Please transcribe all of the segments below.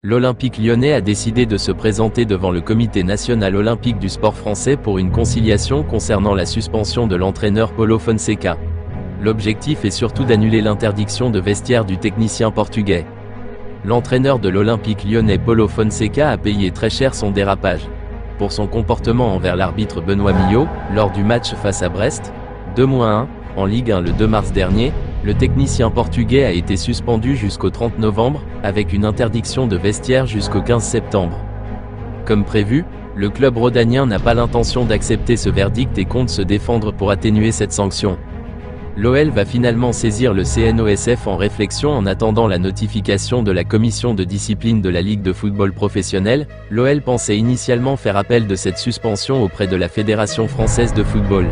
L'Olympique lyonnais a décidé de se présenter devant le Comité national olympique du sport français pour une conciliation concernant la suspension de l'entraîneur Paulo Fonseca. L'objectif est surtout d'annuler l'interdiction de vestiaire du technicien portugais. L'entraîneur de l'Olympique lyonnais Paulo Fonseca a payé très cher son dérapage. Pour son comportement envers l'arbitre Benoît Millot, lors du match face à Brest, 2-1, en Ligue 1 le 2 mars dernier, le technicien portugais a été suspendu jusqu'au 30 novembre, avec une interdiction de vestiaire jusqu'au 15 septembre. Comme prévu, le club rhodanien n'a pas l'intention d'accepter ce verdict et compte se défendre pour atténuer cette sanction. L'OL va finalement saisir le CNOSF en réflexion en attendant la notification de la commission de discipline de la Ligue de football professionnel. L'OL pensait initialement faire appel de cette suspension auprès de la Fédération française de football.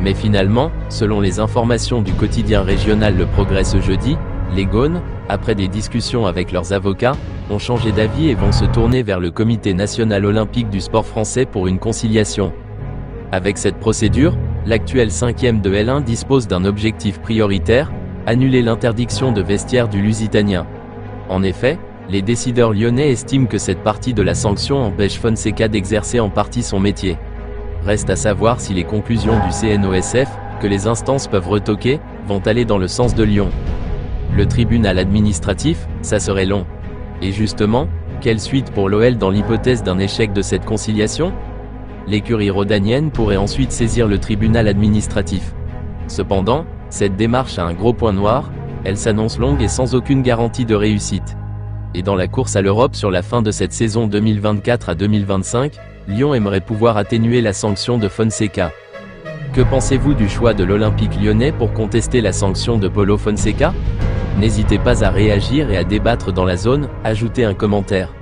Mais finalement, selon les informations du quotidien régional Le Progrès ce jeudi, les Gaunes, après des discussions avec leurs avocats, ont changé d'avis et vont se tourner vers le Comité national olympique du sport français pour une conciliation. Avec cette procédure, l'actuel 5e de L1 dispose d'un objectif prioritaire, annuler l'interdiction de vestiaire du Lusitanien. En effet, les décideurs lyonnais estiment que cette partie de la sanction empêche Fonseca d'exercer en partie son métier. Reste à savoir si les conclusions du CNOSF, que les instances peuvent retoquer, vont aller dans le sens de Lyon. Le tribunal administratif, ça serait long. Et justement, quelle suite pour l'OL dans l'hypothèse d'un échec de cette conciliation ? L'écurie rhodanienne pourrait ensuite saisir le tribunal administratif. Cependant, cette démarche a un gros point noir, elle s'annonce longue et sans aucune garantie de réussite. Et dans la course à l'Europe sur la fin de cette saison 2024 à 2025, Lyon aimerait pouvoir atténuer la sanction de Fonseca. Que pensez-vous du choix de l'Olympique lyonnais pour contester la sanction de Paulo Fonseca ? N'hésitez pas à réagir et à débattre dans la zone, ajoutez un commentaire.